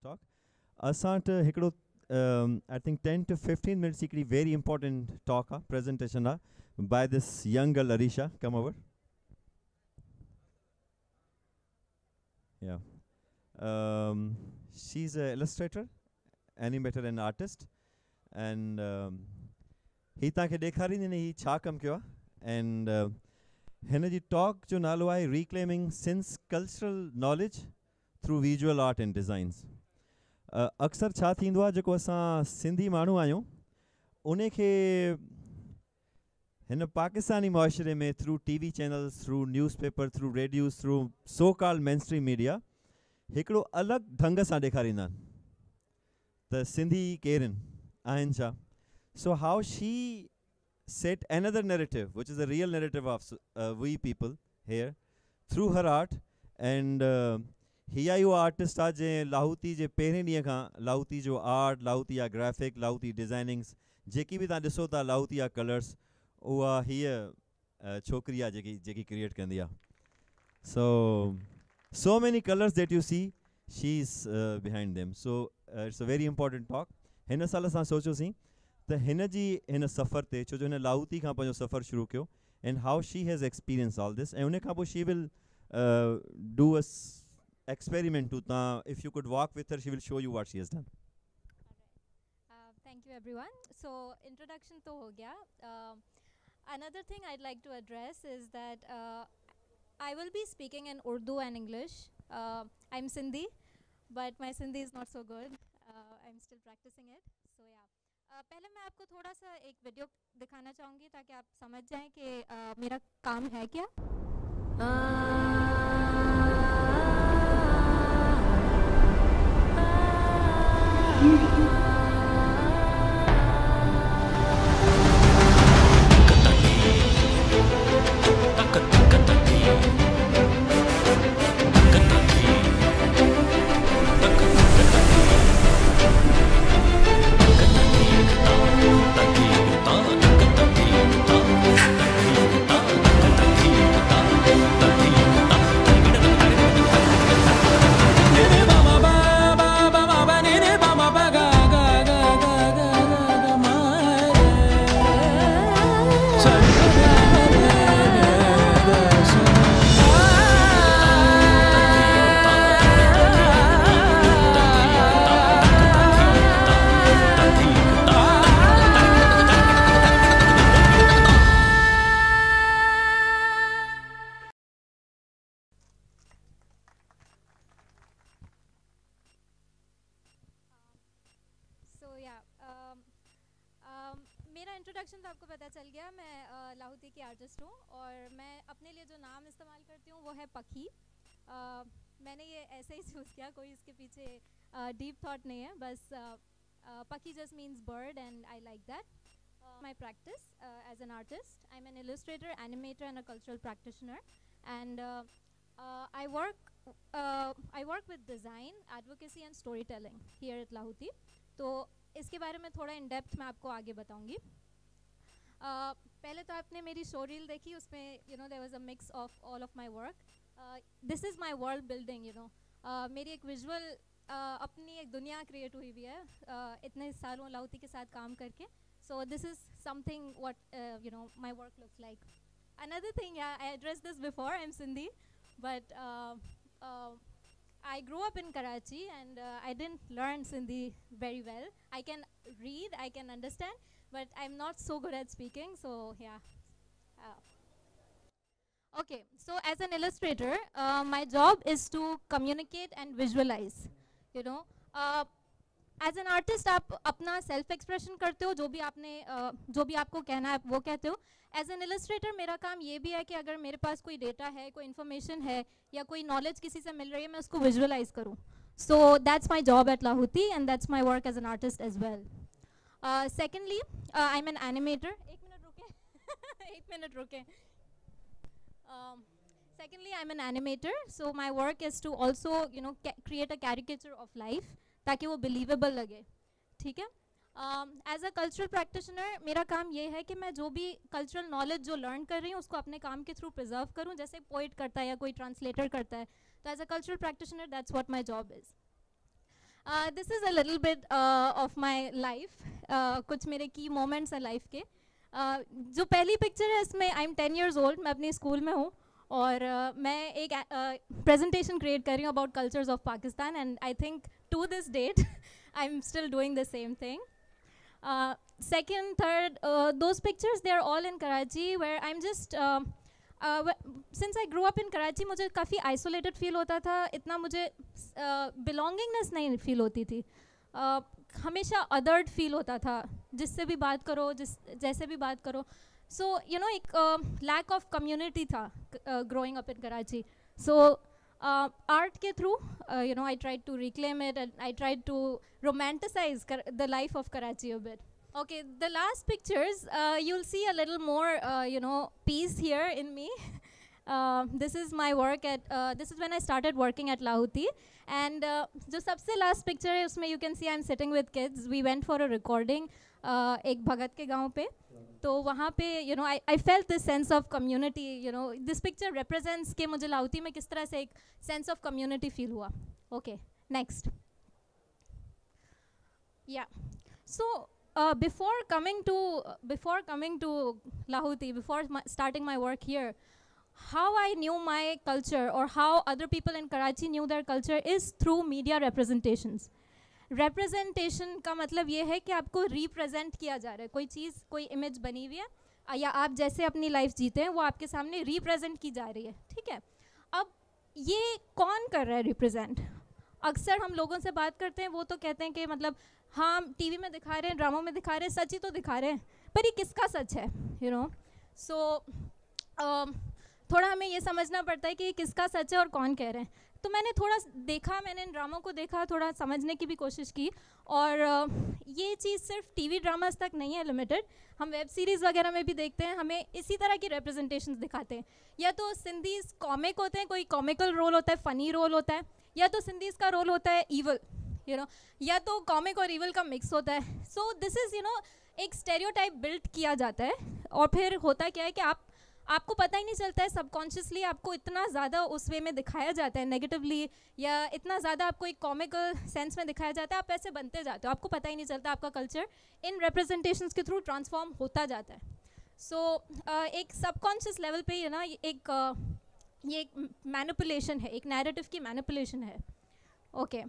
talk. Asant hikdo I think 10 to 15 minutes ikri very important talk presentation by this young girl Arisha. Come over. Yeah. She's an illustrator, animator and artist, and he ताके देखा रही ही छा कम किया and हिन जी talk जो नालो आहे reclaiming sense cultural knowledge through visual art and designs. अक्सर छा थींदो आहे जेको असां सिंधी माण्हू आहियूं उन खे हिन पाकिस्तानी मुआशरे में through TV channels through newspaper through radios through so called mainstream media हिकिड़ो अलॻि ढंग सां ॾेखारींदा आहिनि त सिंधी केरु आहिनि छा. So how she set another narrative, which is a real narrative of we people here, through her art, and हिया यो आर्टिस्ट आहे जे लाहौती जे पहिरें ॾींहं खां लाहौती जो आर्ट लाहौती जा ग्राफिक लाहौती डिज़ाइनिंग्स जेकी बि तव्हां ॾिसो था लाहौती जा कलर्स उहा हीअ छोकिरी आहे जेकी जेकी क्रिएट कंदी आहे. So many colors that you see, she's behind them. So it's a very important talk. हिन साल असां सोचियोसीं त हिन जी हिन सफ़र ते छो जो हिन लाहौती खां पंहिंजो सफ़र शुरू कयो and how she has experienced all this. ऐं उन खां पोइ she will do a experiment to if you could walk with her, she will show you what she has done. Thank you everyone. So introduction to ho gaya. Another thing I'd like to address is that I will be speaking in Urdu and English. I'm Sindhi, but my Sindhi is not so good. I'm still practicing it. So yeah. पहले मैं आपको थोड़ा सा एक video दिखाना चाहूँगी ताकि आप समझ जाएं कि मेरा काम है क्या. मेरा इंट्रोडक्शन तो आपको पता चल गया. मैं लाहौती की आर्टिस्ट हूँ और मैं अपने लिए जो नाम इस्तेमाल करती हूँ वो है पखी. मैंने ये ऐसे ही चूज़ किया, कोई इसके पीछे डीप थॉट नहीं है, बस पखी just means bird and I like that. My practice as an artist, I'm an illustrator, animator and a cultural practitioner, and I work with design, advocacy and storytelling here at Lahoti. तो इसके बारे में थोड़ा in depth मैं आपको आगे बताऊंगी. पहले तो आपने मेरी शो रील देखी, उसमें there was a mix of all of my work. This is my world building, मेरी एक विजुअल अपनी एक दुनिया क्रिएट हुई हुई है इतने सालों लाहौती के साथ काम करके. So this is something what my work looks like. Another thing, yeah, I addressed this before, I'm Sindhi, but I grew up in Karachi and I didn't learn Sindhi very well. I can read, I can understand, but I'm not so good at speaking, so yeah. Okay, so as an illustrator, my job is to communicate and visualize, As an artist, आप अपना self expression करते हो, जो भी आपको कहना है वो कहते हो. एज एन इलस्ट्रेटर मेरा काम ये भी है कि अगर मेरे पास कोई डेटा है, कोई इन्फॉर्मेशन है या कोई नॉलेज किसी से मिल रही है, मैं उसको विजुअलाइज करूँ. So that's my job at Lahooti and that's my work as an artist as well. Secondly I am an animator. एक मिनट रुके. Secondly, I'm an animator, so my work is to also create a caricature of life ताकि वो believable लगे. ठीक है. As a cultural practitioner मेरा काम ये है कि मैं जो भी कल्चरल नॉलेज जो लर्न कर रही हूँ उसको अपने काम के थ्रू प्रिजर्व करूँ, जैसे पोइट करता है या कोई ट्रांसलेटर करता है. तो as a cultural practitioner that's what my job is. This is a little bit of my life. कुछ मेरे key moments हैं life के. जो पहली picture है इसमें I'm 10 years old, मैं अपने school में हूँ और मैं एक presentation create कर रही हूँ about cultures of Pakistan, and I think to this date I'm still doing the same thing. Second, third, those pictures, they are all in Karachi, where I'm just since I grew up in Karachi, मुझे काफ़ी isolated feel होता था, इतना मुझे belongingness नहीं feel होती थी, हमेशा othered feel होता था, जिससे भी बात करो, जैसे भी बात करो. So you know, एक lack of community था growing up in Karachi. So art के through, you know, I tried to reclaim it and I tried to romanticize the life of Karachi a bit. Okay, the last pictures, you'll see a little more, you know, peace here in me. This is my work at, this is when I started working at Lahuti. And जो सबसे last picture है उसमें you can see I'm sitting with kids. We went for a recording एक भगत के गांव पे. तो वहाँ पे you know I felt this sense of community. You know, this picture represents कि मुझे लाहौती में किस तरह से एक sense of community feel हुआ. Okay, next. Yeah. So before coming to Lahuti, before starting my work here, how I knew my culture or how other people in Karachi knew their culture is through media representations. Representation का मतलब ये है कि आपको represent किया जा रहा है, कोई चीज़, कोई image बनी हुई है या आप जैसे अपनी life जीते हैं वो आपके सामने represent की जा रही है, ठीक है. अब ये कौन कर रहा है represent? अक्सर हम लोगों से बात करते हैं, वो तो कहते हैं कि मतलब हाँ टीवी में दिखा रहे हैं, ड्रामों में दिखा रहे हैं, सच ही तो दिखा रहे हैं, पर ये किसका सच है, you know? So थोड़ा हमें ये समझना पड़ता है कि किसका सच है और कौन कह रहे हैं. तो मैंने थोड़ा देखा, मैंने इन ड्रामों को देखा, थोड़ा समझने की भी कोशिश की. और ये चीज़ सिर्फ टीवी ड्रामास तक नहीं है लिमिटेड, हम वेब सीरीज़ वगैरह में भी देखते हैं, हमें इसी तरह की रिप्रेजेंटेशंस दिखाते हैं. या तो सिंधीज़ कॉमिक होते हैं, कोई कॉमिकल रोल होता है, फ़नी रोल होता है, या तो सिंधीज़ का रोल होता है ईवल, यू नो, या तो कॉमिक और ईवल का मिक्स होता है. सो दिस इज़ यू नो एक स्टेरियोटाइप बिल्ड किया जाता है और फिर होता क्या है कि आपको पता ही नहीं चलता है, सबकॉन्शियसली आपको इतना ज़्यादा उस वे में दिखाया जाता है नेगेटिवली, या इतना ज़्यादा आपको एक कॉमिकल सेंस में दिखाया जाता है, आप ऐसे बनते जाते हो, आपको पता ही नहीं चलता आपका कल्चर इन रिप्रेजेंटेशंस के थ्रू ट्रांसफॉर्म होता जाता है. सो एक सबकॉन्शियस लेवल पे ये ना ये एक मैनिपुलेशन है, एक नैरेटिव की मैनिपुलेशन है. ओके,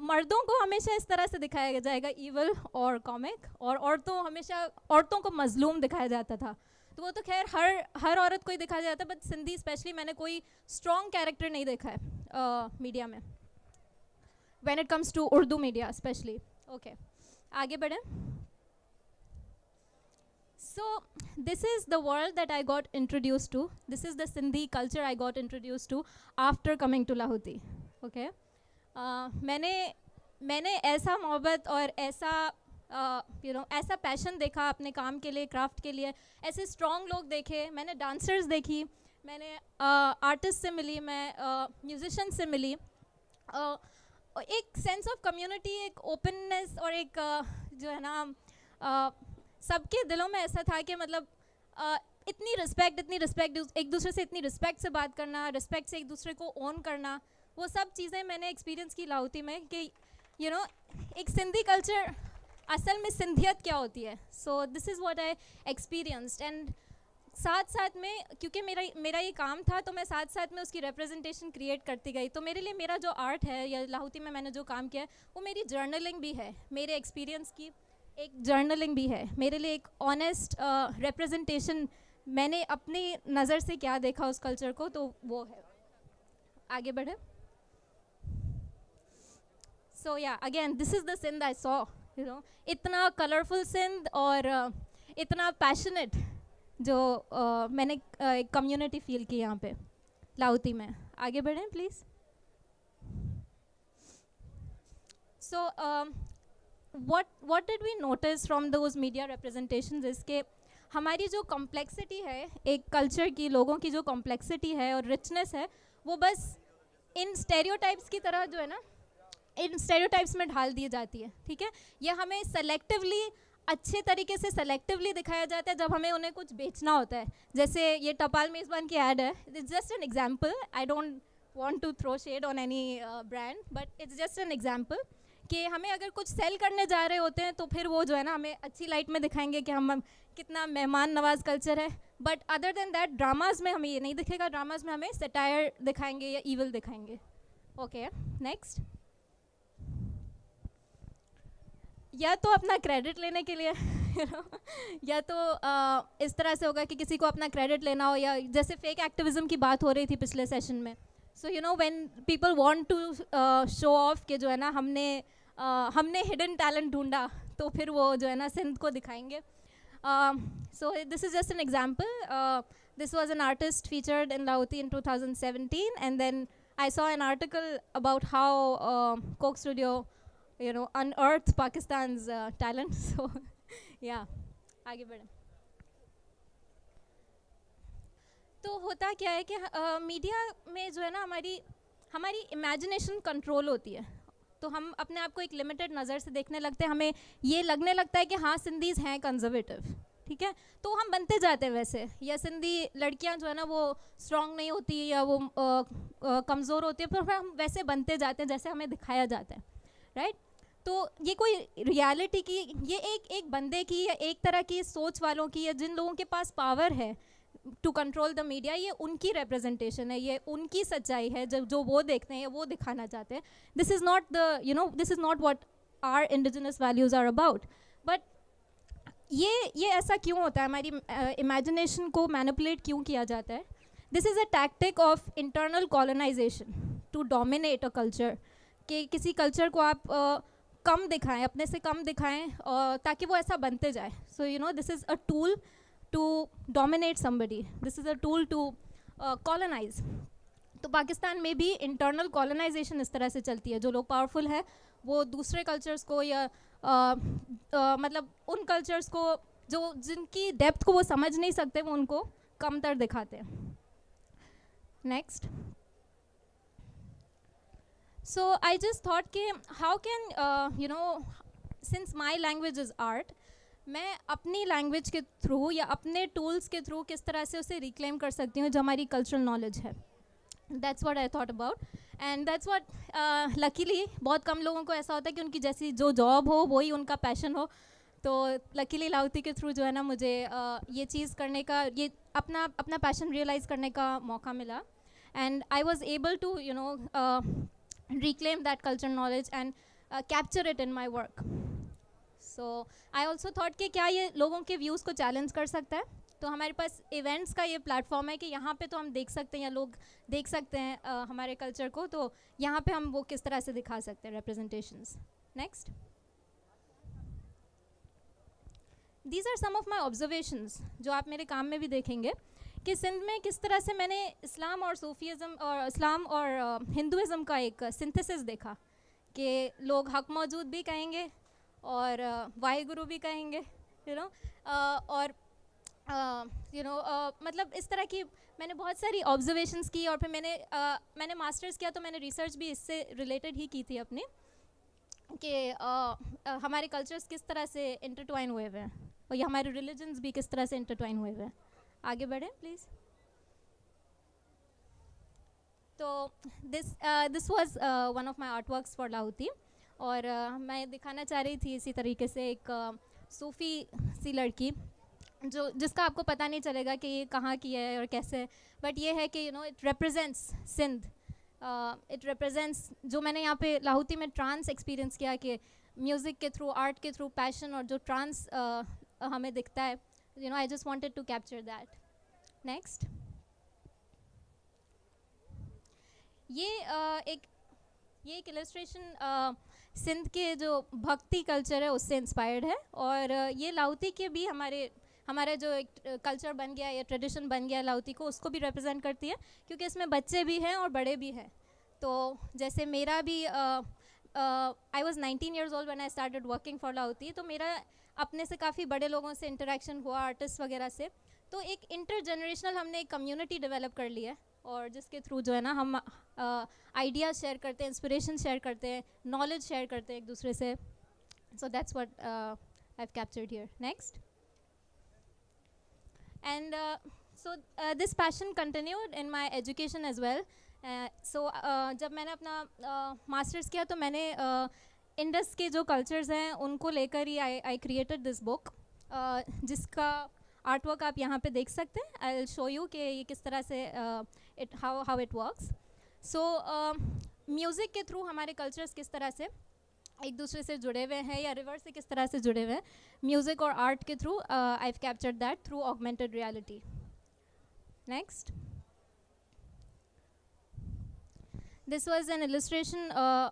मर्दों को हमेशा इस तरह से दिखाया जाएगा ईवल और कॉमिक, और औरतों को मजलूम दिखाया जाता था. तो वो तो खैर हर औरत को ही दिखाया जाता है, बट सिंधी स्पेशली मैंने कोई स्ट्रॉन्ग कैरेक्टर नहीं देखा है मीडिया में, when it comes to Urdu media specially. Okay, आगे बढ़ें. So this is the world that I got introduce to, this is the Sindhi culture I got introduce to after coming to Lahooti. Okay, मैंने ऐसा मोहब्बत और ऐसा यू नो ऐसा passion देखा अपने काम के लिए, क्राफ्ट के लिए, ऐसे स्ट्रॉन्ग लोग देखे, मैंने डांसर्स देखी, मैंने आर्टिस्ट से मिली, मैं म्यूजिशियन से मिली. एक सेंस ऑफ कम्युनिटी, एक ओपननेस और एक जो है ना सबके दिलों में ऐसा था कि मतलब इतनी रिस्पेक्ट, एक दूसरे से इतनी रिस्पेक्ट से बात करना, रिस्पेक्ट से एक दूसरे को ओन करना, वो सब चीज़ें मैंने एक्सपीरियंस की लाहौती में कि यू नो एक सिंधी कल्चर असल में सिंधियत क्या होती है. सो this is what I experienced. And साथ में क्योंकि मेरा ये काम था, तो मैं साथ में उसकी रिप्रेजेंटेशन क्रिएट करती गई. तो मेरे लिए मेरा जो आर्ट है या लाहौती में मैंने जो काम किया है वो मेरी जर्नलिंग भी है, मेरे एक्सपीरियंस की एक जर्नलिंग भी है, मेरे लिए एक ऑनेस्ट रिप्रेजेंटेशन, मैंने अपनी नज़र से क्या देखा उस कल्चर को, तो वो है. आगे बढ़े. So yeah again this is the Sindh I saw, you know, इतना कलरफुल सिंध और इतना पैशनेट जो मैंने एक कम्युनिटी फील की यहाँ पे लाहौती में. आगे बढ़ें please. So what did we notice from those media representations is के हमारी जो कॉम्प्लेक्सिटी है एक कल्चर की, लोगों की जो कॉम्प्लेक्सिटी है और रिचनेस है, वो बस इन स्टेरियोटाइप्स की तरह जो है ना इन स्टेरियोटाइप्स में ढाल दी जाती है. ठीक है, ये हमें सेलेक्टिवली, अच्छे तरीके से सेलेक्टिवली दिखाया जाता है जब हमें उन्हें कुछ बेचना होता है. जैसे ये टपाल मेज़बान की ऐड है, it's just an example, I don't want to throw shade on any brand, but it's just an example कि हमें अगर कुछ सेल करने जा रहे होते हैं तो फिर वो जो है ना हमें अच्छी लाइट में दिखाएंगे कि हम कितना मेहमान नवाज कल्चर है, but other than that dramas में हमें ये नहीं दिखेगा, ड्रामाज में हमें सटायर दिखाएंगे या ईविल दिखाएंगे. Okay, next. या तो अपना क्रेडिट लेने के लिए या तो इस तरह से होगा कि किसी को अपना क्रेडिट लेना हो, या जैसे फेक एक्टिविज्म की बात हो रही थी पिछले सेशन में. So you know when people want to show off कि जो है ना हमने हिडन टैलेंट ढूंढा, तो फिर वो जो है ना सिंध को दिखाएंगे. So this is just an example. This was an artist featured in Lahooti in 2017, and then I saw an article about how Coke Studio, you know, unearthed Pakistan's talent. So, yeah, आगे बढ़ें. तो होता क्या है कि मीडिया में जो है ना हमारी इमेजिनेशन कंट्रोल होती है, तो हम अपने आप को एक लिमिटेड नज़र से देखने लगते हैं. हमें ये लगने लगता है कि हाँ सिंधीज़ हैं कंजर्वेटिव, ठीक है, तो हम बनते जाते हैं वैसे. या सिंधी लड़कियां जो है ना वो स्ट्रॉन्ग नहीं होती या वो कमज़ोर होती है, फिर हम वैसे बनते जाते हैं जैसे हमें दिखाया जाता है, राइट. तो ये कोई रियलिटी की, ये एक बंदे की या एक तरह की सोच वालों की, या जिन लोगों के पास पावर है टू कंट्रोल द मीडिया, ये उनकी रिप्रेजेंटेशन है, ये उनकी सच्चाई है जो वो देखते हैं या वो दिखाना चाहते हैं. This is not the this is not what our indigenous values are about. But ये ऐसा क्यों होता है, हमारी इमेजिनेशन को मैनिपुलेट क्यों किया जाता है? This is a tactic of internal colonisation to dominate a culture. कि किसी कल्चर को आप कम दिखाएं, अपने से कम दिखाएं, ताकि वो ऐसा बनते जाए. So you know this is a tool to dominate somebody, this is a tool to colonise. तो पाकिस्तान में भी इंटरनल कॉलोनाइजेशन इस तरह से चलती है. जो लोग पावरफुल है वो दूसरे कल्चर्स को या मतलब उन कल्चर्स को जिनकी डेप्थ को वो समझ नहीं सकते, वो उनको कमतर दिखाते हैं. Next. So I just thought कि how can you know since my language is art, मैं अपनी लैंग्वेज के थ्रू या अपने टूल्स के थ्रू किस तरह से उसे रिक्लेम कर सकती हूँ जो हमारी कल्चरल नॉलेज है. That's what I thought about, and that's what luckily बहुत कम लोगों को ऐसा होता है कि उनकी जैसी जो जॉब हो वही उनका पैशन हो. तो लकीली लाहौती के थ्रू जो है ना मुझे ये चीज़ करने का, ये अपना पैशन रियलाइज़ करने का मौका मिला. And I was able to you know reclaim that cultural knowledge and capture it in my work. So I also thought कि क्या ये लोगों के व्यूज़ को चैलेंज कर सकता है. तो हमारे पास इवेंट्स का ये प्लेटफॉर्म है कि यहाँ पे तो हम देख सकते हैं या लोग देख सकते हैं हमारे कल्चर को, तो यहाँ पे हम वो किस तरह से दिखा सकते हैं representations. Next. These are some of my observations जो आप मेरे काम में भी देखेंगे कि सिंध में किस तरह से मैंने इस्लाम और सूफीज़म और इस्लाम और हिंदुज़म का एक सिंथेसिस देखा कि लोग हक मौजूद भी कहेंगे और वाहिगुरु भी कहेंगे, यू नो, और मतलब इस तरह की मैंने बहुत सारी ऑब्जर्वेशंस की. और फिर मैंने मास्टर्स किया तो मैंने रिसर्च भी इससे रिलेटेड ही की थी अपने, कि हमारे कल्चर्स किस तरह से इंटरट्वाइन हुए हुए हैं और ये हमारे रिलीजन्स भी किस तरह से इंटरट्वाइन हुए हुए हैं. आगे बढ़ें प्लीज़. तो this was one of my art works for Lahooti, और मैं दिखाना चाह रही थी इसी तरीके से एक सूफ़ी सी लड़की जिसका आपको पता नहीं चलेगा कि ये कहाँ की है और कैसे, बट ये है कि you know it represents Sindh. It represents जो मैंने यहाँ पे लाहौती में ट्रांस एक्सपीरियंस किया कि म्यूज़िक के थ्रू, आर्ट के थ्रू पैशन और जो ट्रांस हमें दिखता है, you know, I just wanted to capture that. Next. ये एक इलस्ट्रेशन सिंध के जो भक्ति कल्चर है उससे इंस्पायर्ड है, और ये लाहौती के भी हमारे जो एक कल्चर बन गया या ट्रेडिशन बन गया लाहौती को, उसको भी रिप्रेजेंट करती है, क्योंकि इसमें बच्चे भी हैं और बड़े भी हैं. तो जैसे मेरा भी I was 19 years old when I started working for Lahooti, तो मेरा अपने से काफ़ी बड़े लोगों से इंटरेक्शन हुआ, आर्टिस्ट वगैरह से. तो एक इंटरजेनरेशनल हमने एक कम्युनिटी डेवलप कर ली है, और जिसके थ्रू जो है ना हम आइडियाज़ शेयर करते हैं, इंस्पिरेशन शेयर करते हैं, नॉलेज शेयर करते हैं एक दूसरे से. सो that's what I have captured here. Next. And so this passion continued in my education as well, सो जब मैंने अपना मास्टर्स किया तो मैंने इंडस के जो कल्चर्स हैं उनको लेकर ही आई क्रिएटेड दिस बुक, जिसका आर्ट वर्क आप यहाँ पे देख सकते हैं. आई विल शो यू कि ये किस तरह से how it works. So music के थ्रू हमारे कल्चर्स किस तरह से एक दूसरे से जुड़े हुए हैं या रिवर्स से किस तरह से जुड़े हुए हैं, म्यूज़िक और आर्ट के through I have captured that through augmented reality. Next, this was an illustration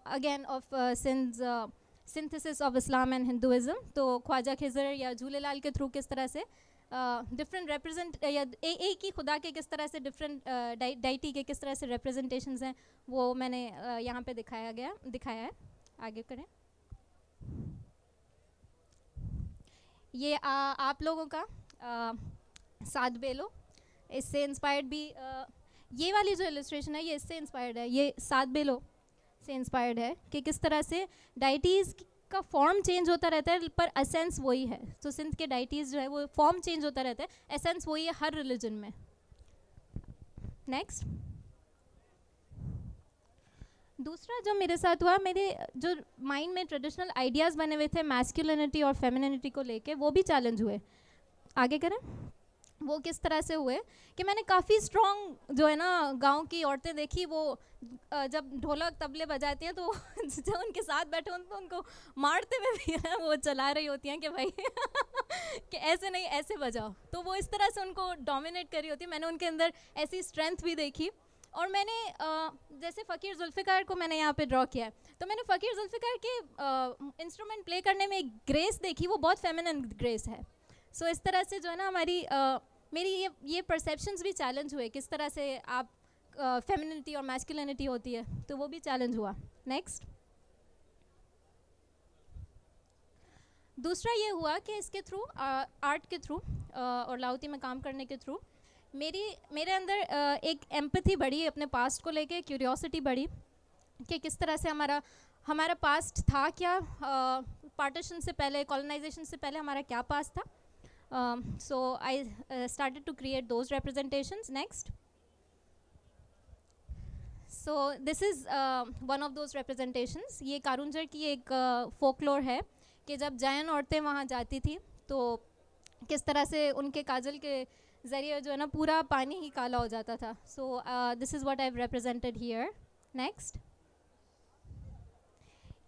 again of Sindh's synthesis of Islam and Hinduism. तो ख्वाजा खिज़र या झूलेलाल के थ्रू किस तरह से डिफरेंट रिप्रेजेंट या एक ही खुदा के किस तरह से डिफरेंट डाइटी के किस तरह से रिप्रेजेंटेशंस हैं वो मैंने यहाँ पे दिखाया है. आगे करें. ये आप लोगों का सात बेलो, इससे इंस्पायर्ड भी ये वाली जो इलस्ट्रेशन है ये इससे इंस्पायर्ड है, ये सात बेलो से इंस्पायर्ड है कि किस तरह से डाइटीज़ का फॉर्म चेंज होता रहता है पर एसेंस वही है. तो सिंध के डाइटीज़ जो है वो फॉर्म चेंज होता रहता है, एसेंस वही है हर रिलीजन में. नेक्स्ट, दूसरा जो मेरे साथ हुआ, मेरे जो माइंड में ट्रेडिशनल आइडियाज़ बने हुए थे मैस्कुलिनिटी और फेमिनिटी को लेके वो भी चैलेंज हुए. आगे करें. वो किस तरह से हुए कि मैंने काफ़ी स्ट्रॉन्ग जो है ना गांव की औरतें देखी, वो जब ढोलक तबले बजाती हैं तो जब उनके साथ बैठे तो उनको मारते हुए भी है वो चला रही होती हैं कि भाई कि ऐसे नहीं ऐसे बजाओ. तो वो इस तरह से उनको डोमिनेट कर रही होती है. मैंने उनके अंदर ऐसी स्ट्रेंथ भी देखी. और मैंने जैसे फ़कीर जुल्फ़िकार को मैंने यहाँ पे ड्रॉ किया है, तो मैंने फ़कीर जुल्फ़िकार के इंस्ट्रूमेंट प्ले करने में एक ग्रेस देखी, वो बहुत फेमिनिन ग्रेस है. सो इस तरह से जो है ना हमारी मेरी ये परसेप्शंस भी चैलेंज हुए किस तरह से आप फेमिनिटी और मैस्कुलिनिटी होती है, तो वो भी चैलेंज हुआ. नेक्स्ट, दूसरा ये हुआ कि इसके थ्रू आर्ट के थ्रू और लाहौती में काम करने के थ्रू मेरे अंदर एक एम्पैथी बढ़ी अपने पास्ट को लेके, क्यूरियोसिटी बढ़ी कि किस तरह से हमारा पास्ट था क्या, पार्टीशन से पहले, कॉलोनाइजेशन से पहले हमारा क्या पास्ट था. So I started to create those representations. Next. So this is one of those representations. ये कारुंजर की एक folklore है कि जब जैन औरतें वहाँ जाती थी तो किस तरह से उनके काजल के ज़रिए जो है ना पूरा पानी ही काला हो जाता था. So this is what I've represented here. Next.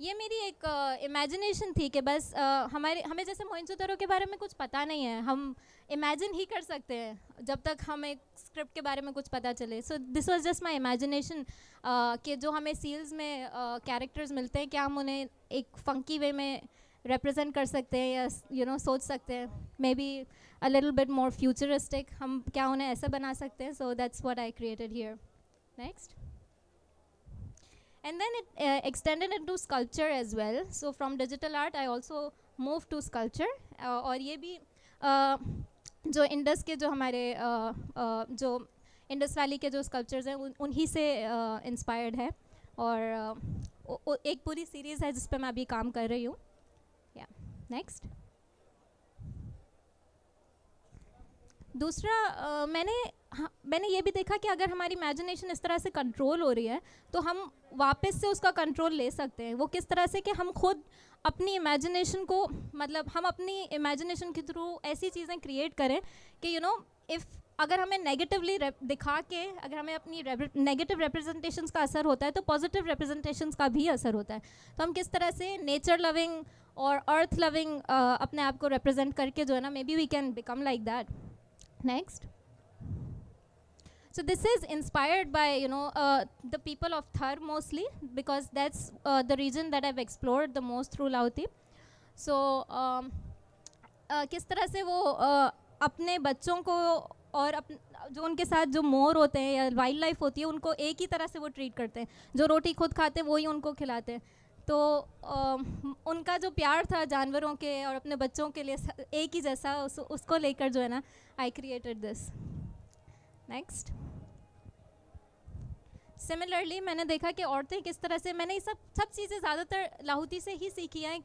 ये मेरी एक इमेजिनेशन थी कि बस हमें जैसे मोइंजोदड़ो के बारे में कुछ पता नहीं है, हम इमेजिन ही कर सकते हैं जब तक हमें स्क्रिप्ट के बारे में कुछ पता चले. So this was just my imagination कि जो हमें सील्स में कैरेक्टर्स मिलते हैं क्या हम उन्हें एक फंकी वे में रिप्रेजेंट कर सकते हैं या सोच सकते हैं, may be a little bit more futuristic, हम क्या उन्हें ऐसा बना सकते हैं. सो that's what I created here. Next. And then it extended into sculpture as well. So from digital art I also moved to sculpture. और ये भी जो इंडस के जो हमारे जो इंडस वैली के जो स्कल्पचर्स हैं उन्हीं से इंस्पायर्ड है. और एक पूरी सीरीज़ है जिस पे मैं अभी काम कर रही हूँ. या नेक्स्ट. दूसरा मैंने ये भी देखा कि अगर हमारी इमेजिनेशन इस तरह से कंट्रोल हो रही है तो हम वापस से उसका कंट्रोल ले सकते हैं. वो किस तरह से कि हम खुद अपनी इमेजिनेशन को, मतलब हम अपनी इमेजिनेशन के थ्रू ऐसी चीज़ें क्रिएट करें कि इफ़ अगर हमें नेगेटिवली दिखा के अगर हमें अपनी नेगेटिव रिप्रेजेंटेशंस का असर होता है तो पॉजिटिव रिप्रेजेंटेशंस का भी असर होता है. तो हम किस तरह से नेचर लविंग और अर्थ लविंग अपने आप को रिप्रेजेंट करके जो है ना maybe we can become like that. Next. So this is inspired by the people of Thar mostly because that's the region that I've explored the most through Lahoti. So किस तरह से वो अपने बच्चों को और जो उनके साथ जो मोर होते हैं या वाइल्ड लाइफ होती है उनको एक ही तरह से वो ट्रीट करते हैं. जो रोटी खुद खाते हैं वही उनको खिलाते हैं. तो उनका जो प्यार था जानवरों के और अपने बच्चों के लिए एक ही जैसा उसको लेकर जो है ना I created this. Next. Similarly मैंने देखा कि औरतें किस तरह से, मैंने ये सब चीज़ें ज़्यादातर लाहौती से ही सीखी हैं,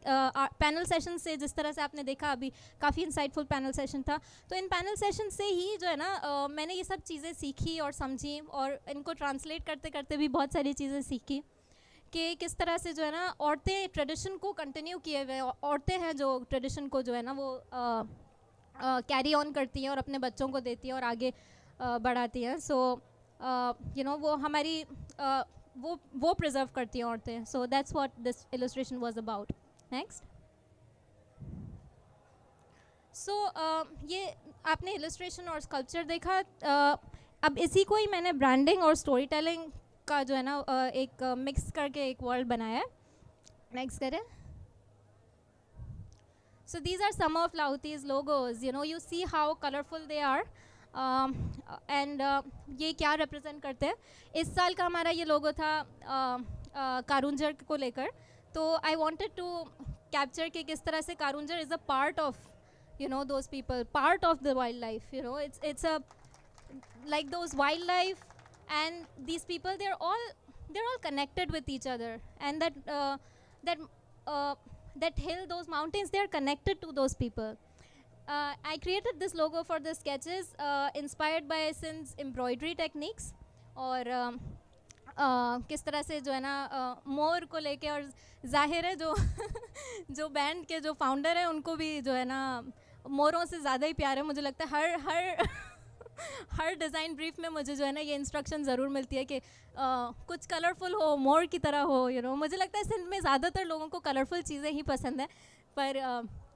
पैनल सेशन से, जिस तरह से आपने देखा अभी काफ़ी इंसाइटफुल पैनल सेशन था। तो इन पैनल सेशन से ही जो है ना मैंने ये सब चीज़ें सीखी और समझी, और इनको ट्रांसलेट करते करते भी बहुत सारी चीज़ें सीखी कि किस तरह से जो है ना औरतें ट्रेडिशन को कंटिन्यू किए हुए औरतें हैं जो ट्रेडिशन को जो है ना वो कैरी ऑन करती हैं और अपने बच्चों को देती हैं और आगे बढ़ाती हैं। सो यू नो वो हमारी वो प्रिजर्व करती हैं औरतें। So that's what this illustration was about. Next. So ये आपने इलस्ट्रेशन और स्कल्पचर देखा, अब इसी को ही मैंने ब्रांडिंग और स्टोरी टेलिंग का जो है ना एक मिक्स करके एक वर्ल्ड बनाया है। नेक्स्ट करें। So these are some of Lahuti's logos. You know, you see how colorful they are. And ये क्या represent करते हैं? इस साल का हमारा ये logo था कारुंजर को लेकर। तो I wanted to capture कि किस तरह से कारुंजर is a part of, you know, those people, part of the wildlife. You know, it's a like those wildlife, and these people they're all connected with each other, and that hill, those mountains, they are connected to those people. I created this logo for the sketches inspired by Sindh's embroidery techniques, और किस तरह से जो है ना मोर को लेके, और जाहिर है जो जो बैंड के जो फाउंडर हैं उनको भी जो है ना मोरों से ज़्यादा ही प्यार है। मुझे लगता है हर हर डिज़ाइन ब्रीफ में मुझे जो है ना ये इंस्ट्रक्शन ज़रूर मिलती है कि कुछ कलरफुल हो, मोर की तरह हो। यू नो, मुझे लगता है सिंध में ज़्यादातर लोगों को कलरफुल चीज़ें ही पसंद है। पर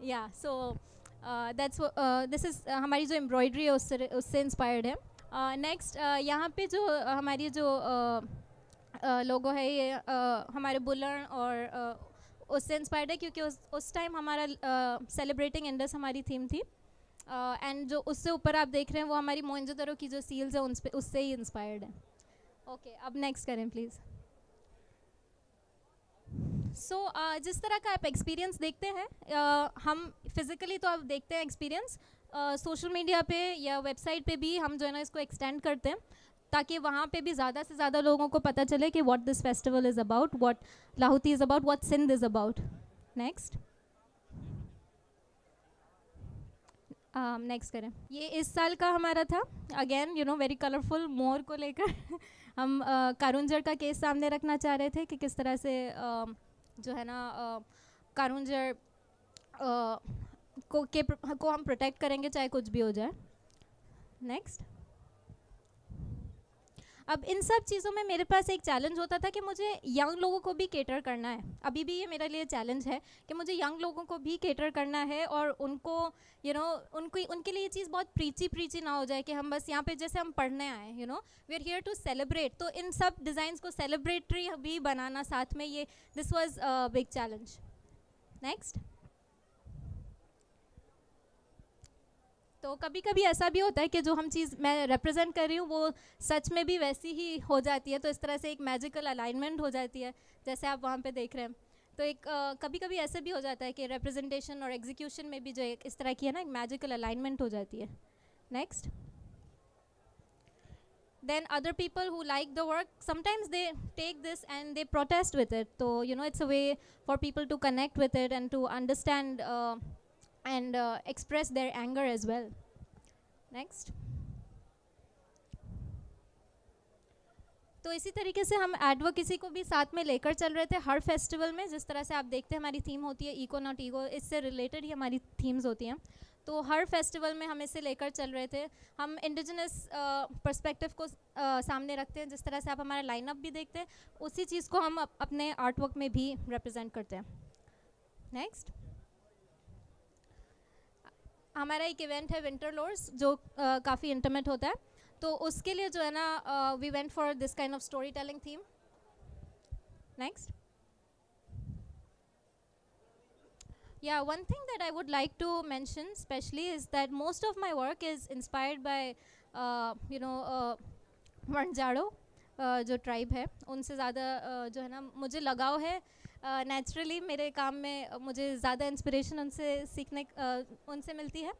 या सो दिस इज़ हमारी जो एम्ब्रॉयडरी है उससे इंस्पायर्ड है। नेक्स्ट यहाँ पे जो हमारी जो लोगो है ये हमारे बुलर और उससे इंस्पायर्ड है, क्योंकि उस टाइम हमारा सेलिब्रेटिंग इंडस हमारी थीम थी। एंड जो उससे ऊपर आप देख रहे हैं वो हमारी मोहनजोदड़ो की जो सील्स है उससे ही इंस्पायर्ड है। ओके, अब नेक्स्ट करें प्लीज़। सो जिस तरह का आप एक्सपीरियंस देखते हैं, हम फिज़िकली तो आप देखते हैं एक्सपीरियंस, सोशल मीडिया पे या वेबसाइट पे भी हम जो है ना इसको एक्सटेंड करते हैं, ताकि वहाँ पे भी ज़्यादा से ज़्यादा लोगों को पता चले कि what this festival is about, what Lahooti is about, what Sindh is about. Next next करें। ये इस साल का हमारा था, again you know very colourful, मोर को लेकर हम कारुंजर का केस सामने रखना चाह रहे थे कि किस तरह से जो है ना कारुंजर को हम प्रोटेक्ट करेंगे चाहे कुछ भी हो जाए। नेक्स्ट। अब इन सब चीज़ों में मेरे पास एक चैलेंज होता था कि मुझे यंग लोगों को भी केटर करना है। अभी भी ये मेरे लिए चैलेंज है कि मुझे यंग लोगों को भी केटर करना है, और उनको यू नो उनके लिए ये चीज़ बहुत प्रीची ना हो जाए कि हम बस यहाँ पे जैसे हम पढ़ने आए, you know we are here to celebrate. तो इन सब डिज़ाइंस को सेलिब्रेटरी भी बनाना साथ में, ये this was a big challenge. Next. तो कभी कभी ऐसा भी होता है कि जो हम चीज़ मैं रिप्रेजेंट कर रही हूँ वो सच में भी वैसी ही हो जाती है, तो इस तरह से एक मैजिकल अलाइनमेंट हो जाती है जैसे आप वहाँ पे देख रहे हैं। तो एक कभी कभी ऐसे भी हो जाता है कि रिप्रेजेंटेशन और एग्जीक्यूशन में भी जो एक इस तरह की है ना एक मैजिकल अलाइनमेंट हो जाती है। Next. Then other people who like the work, sometimes they take this and they protest with it. So you know it's a way for people to connect with it and to understand and express their anger as well. Next. तो इसी तरीके से हम advocacy को भी साथ में लेकर चल रहे थे हर फेस्टिवल में। जिस तरह से आप देखते हैं हमारी थीम होती है इको नॉट ईगो, इससे रिलेटेड ही हमारी थीम्स होती हैं। तो हर फेस्टिवल में हम इसे लेकर चल रहे थे। हम इंडिजिनस पर्सपेक्टिव को सामने रखते हैं। जिस तरह से आप हमारा लाइनअप भी देखते हैं उसी चीज़ को हम अपने आर्ट वर्क में भी रिप्रेजेंट करते हैं। नेक्स्ट। हमारा एक इवेंट है विंटर लोर्स जो काफ़ी इंटीमेट होता है, तो उसके लिए जो है ना we went for this kind of storytelling theme. Next. Yeah, one thing that I would like to mention especially is that most of my work is inspired by वनजाड़ो जो ट्राइब है उनसे ज़्यादा जो है ना मुझे लगाव है। नेचुरली मेरे काम में मुझे ज़्यादा इंस्पिरेशन उनसे सीखने उनसे मिलती है।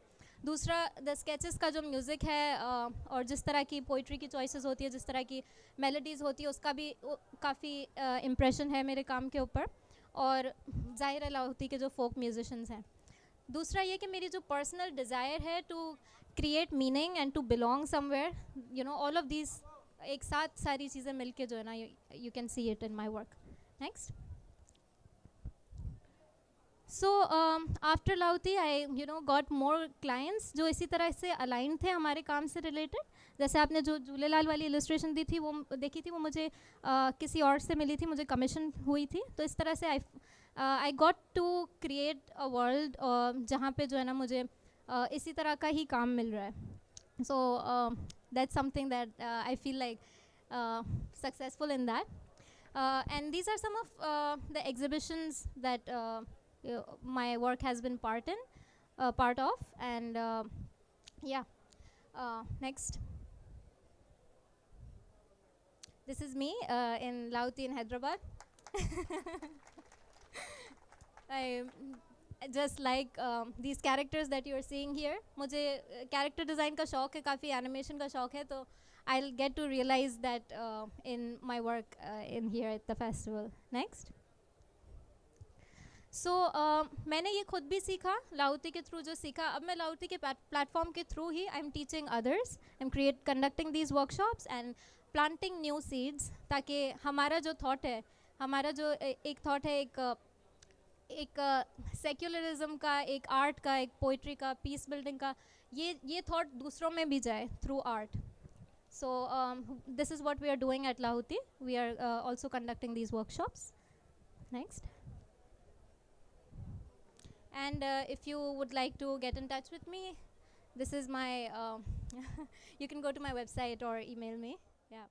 दूसरा द स्केचेस का जो म्यूज़िक है और जिस तरह की पोइट्री की चॉइसेस होती है, जिस तरह की मेलोडीज़ होती है, उसका भी काफ़ी इम्प्रेशन है मेरे काम के ऊपर। और ज़ाहिर है लाहौती के जो फोक म्यूजिशंस हैं। दूसरा ये कि मेरी जो पर्सनल डिज़ायर है to create meaning and to belong somewhere, you know, all of these एक साथ सारी चीज़ें मिलके जो है ना, you can see it in my work. Next, so after Lahooti I got more clients जो इसी तरह से अलाइन थे हमारे काम से रिलेटेड। जैसे आपने जो झूलेलाल वाली इलस्ट्रेशन दी थी, वो देखी थी, वो मुझे किसी और से मिली थी, मुझे कमीशन हुई थी। तो इस तरह से I got to create a world जहाँ पे जो है ना मुझे इसी तरह का ही काम मिल रहा है। So that's something that I feel like successful in that, and these are some of the exhibitions that my work has been part of, and yeah. Next, this is me in Lahuti in Hyderabad. I just like these characters that you are seeing here. मुझे character design का शौक है, काफ़ी animation का शौक है, तो I'll get to realize that in my work in here at the festival. Next. सो मैंने ये खुद भी सीखा लाहौती के थ्रू, जो सीखा अब मैं लाहौती के प्लेटफॉर्म के through he I am teaching others, I am conducting these workshops and planting new seeds, ताकि हमारा जो थॉट है, हमारा जो एक थॉट है, एक सेक्युलरिज्म का, एक आर्ट का, एक पोइट्री का, पीस बिल्डिंग का, ये थॉट दूसरों में भी जाए through art. So this is what we are doing at Lahuti. We are also conducting these workshops. Next. And if you would like to get in touch with me, this is my you can go to my website or email me. Yeah.